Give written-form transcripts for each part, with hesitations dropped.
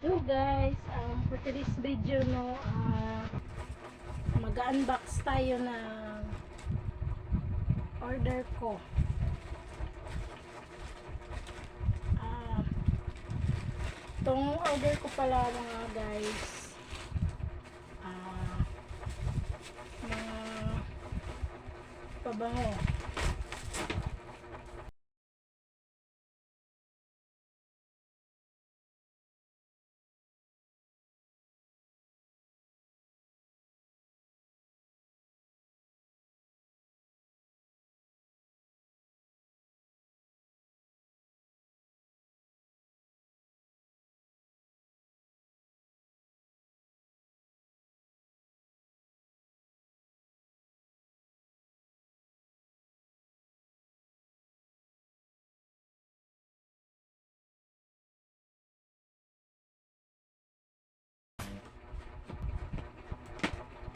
Hello guys, for today's video mag-unbox tayo ng order ko. Itong order ko pala mga guys, mga pabango.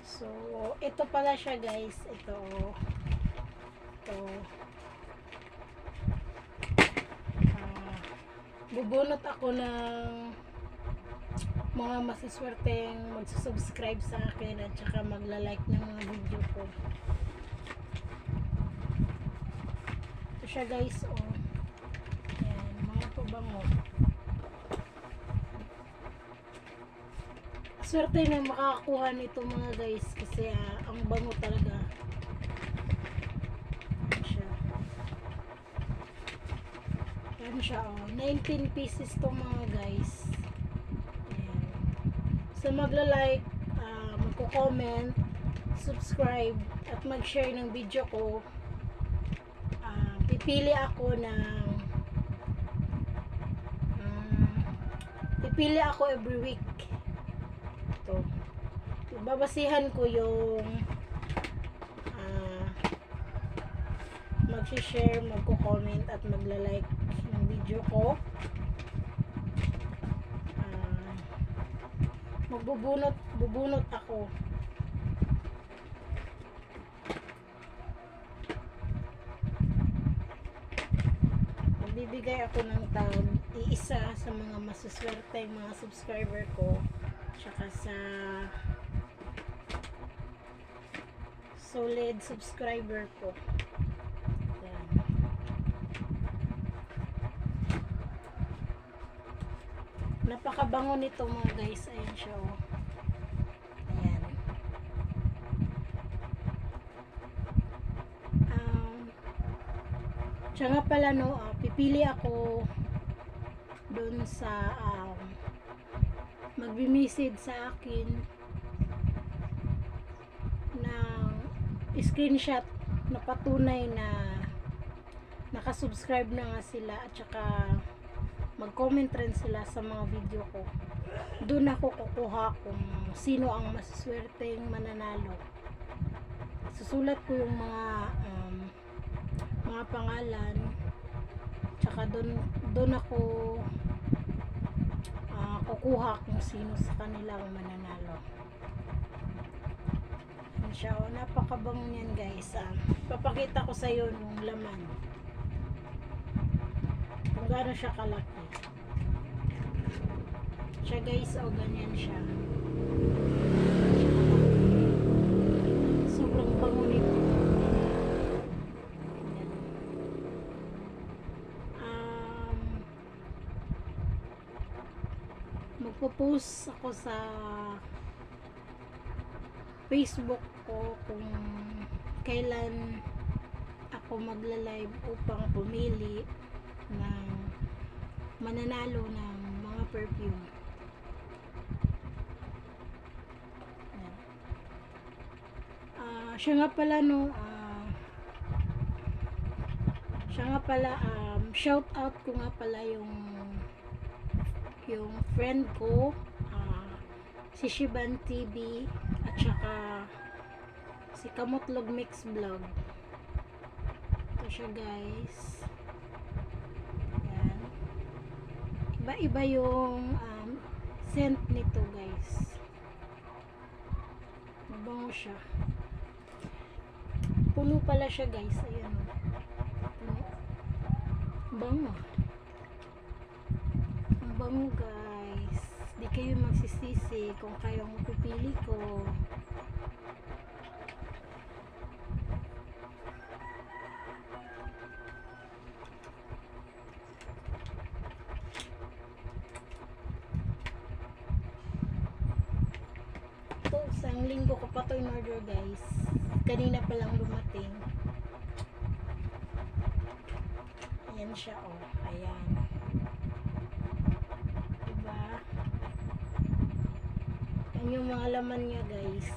So, ito pala siya guys. Ito. Bubunot ako ng mga masiswerteng magsusubscribe sa akin at saka magla-like ng mga video ko. Ito siya guys. Ayan, mga pabango. Swerte na makakakuha nito mga guys kasi ang bango talaga. Ayan siya 19 pieces to mga guys. Ayan. So magla-like, magko-comment, subscribe at mag-share ng video ko. Pipili ako every week. Ito. Babasihan ko yung mag-share, magko-comment at magla-like ng video ko. Bubunot ako. Magbibigay ako ng tag iisa sa mga masuswerte mga subscriber ko tsaka sa solid subscriber ko. Ayan. Napakabango nito mga guys. Ayan siya Ayan. Siya nga pala pipili ako dun sa magbi-message sa akin ng screenshot na patunay na nakasubscribe na nga sila at saka mag-comment rin sila sa mga video ko. Doon ako kukuha kung sino ang masaswerteng mananalo. Susulat ko yung mga pangalan tsaka doon ako kukuha kung sino sa kanila ang mananalo. Siya, napakabango niyan guys. Papakita ko sa iyo yung laman kung gaano siya kalaki siya guys. Ganyan siya, sobrang bango nito. Magpo-post ako sa Facebook ko kung kailan ako magla-live upang pumili ng mananalo ng mga perfume. Siya nga pala shout out ko nga pala yung friend ko, si Shiban TV at saka si Kamutlog Mix Vlog. Ito siya guys. Ayan. Iba-iba yung scent nito guys. Mabango siya. Puno pala siya guys. Ayan. Puno. Bango. Ang bango guys. kayo magsisisi kung kayo ang pipili ko. Ito, isang linggo ko pa to in order guys. Kanina pa lang dumating. Ayan siya oh. Ayan. Diba? Yan yung mga laman niya guys.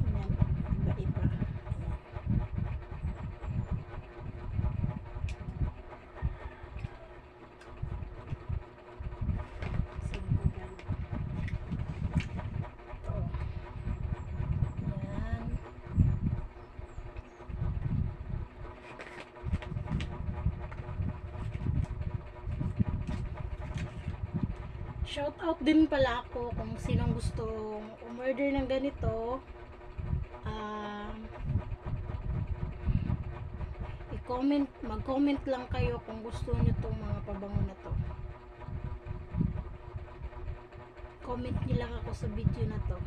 Ayan. Iba-iba. Shout out din pala ako kung sinong gustong umorder ng ganito. I-comment, mag-comment lang kayo kung gusto niyo tong mga pabango na to. Comment niyo lang ako sa video na to.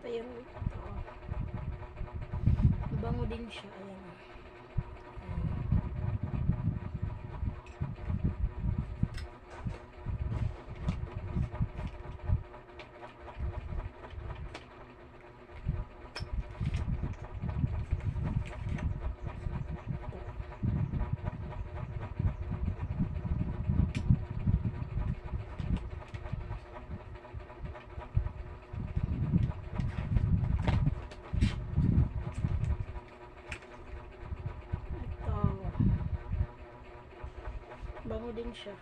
Ayan, bango din siya. Ayan. Bango din siya.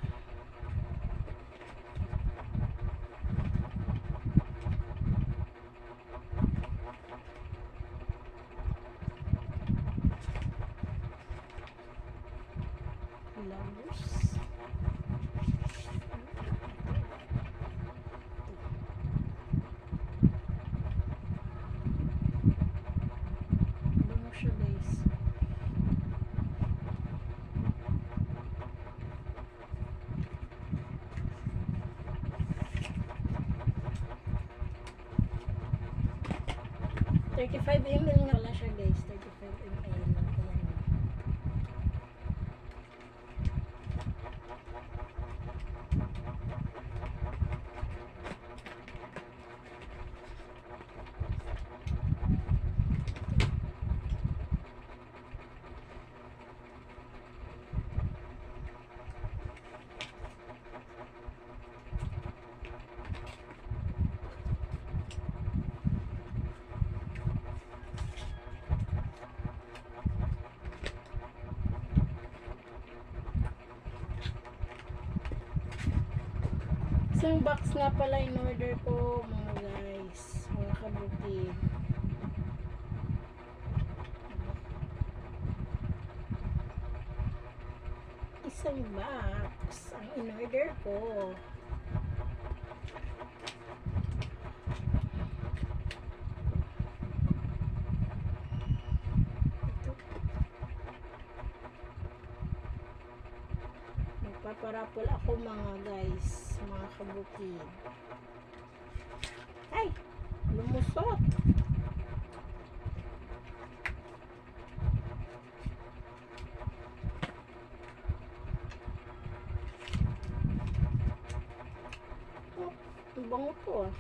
Flowers. Bango siya guys. $35 ml nga pala siya guys. 35 ml. Ayan. Isang box nga pala in order ko mga guys, mga kabukid. Isang box ang in order ko. Magpaparapol ako mga guys, mga kabukid. Ay! Lumusot! Oh, ang bango to ah.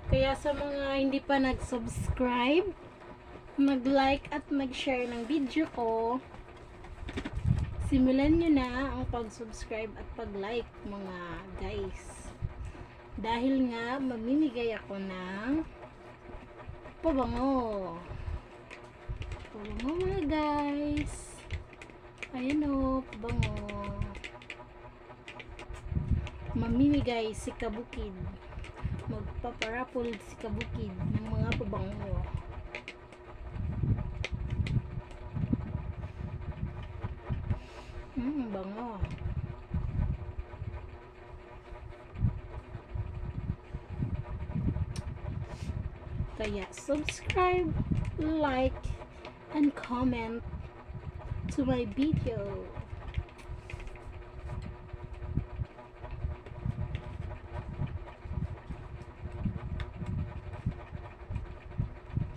Kaya sa mga hindi pa nag-subscribe, mag-like at mag-share ng video ko. Simulan nyo na ang pag-subscribe at pag-like mga guys. Dahil nga mamimigay ako ng pabango. Pabango mga guys. Ayan o, pabango. Mamimigay si Kabukid. Magpaparapol si Kabukid ng mga pabango. Bango. Kaya subscribe, like, and comment to my video.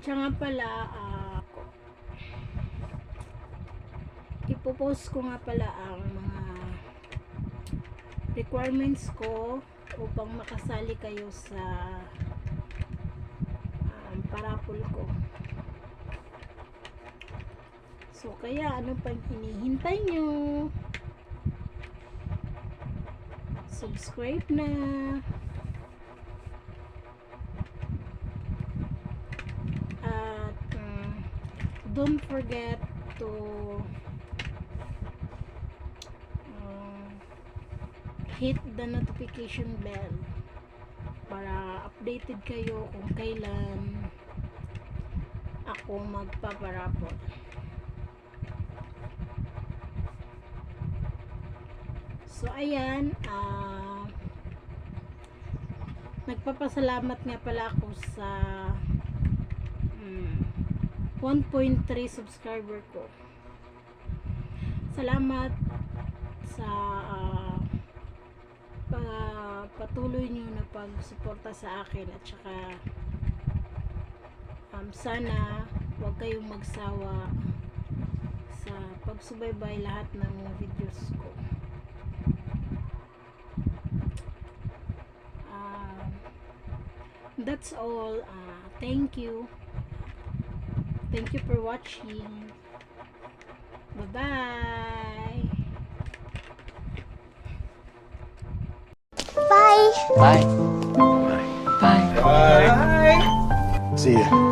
Siya nga pala, ipopost ko nga pala ang mga requirements ko upang makasali kayo sa parapol ko. So kaya ano pang hinihintay nyo? Subscribe na. At don't forget to hit the notification bell para updated kayo kung kailan ako magpaparapol. So ayan, nagpapasalamat nga pala ako sa 1.3 subscriber ko. Salamat sa patuloy nyo na pagsuporta sa akin at saka sana huwag kayong magsawa sa pagsubaybay lahat ng mga videos ko. That's all. Thank you for watching. Bye-bye. Bye. Bye. Bye. Bye. See ya.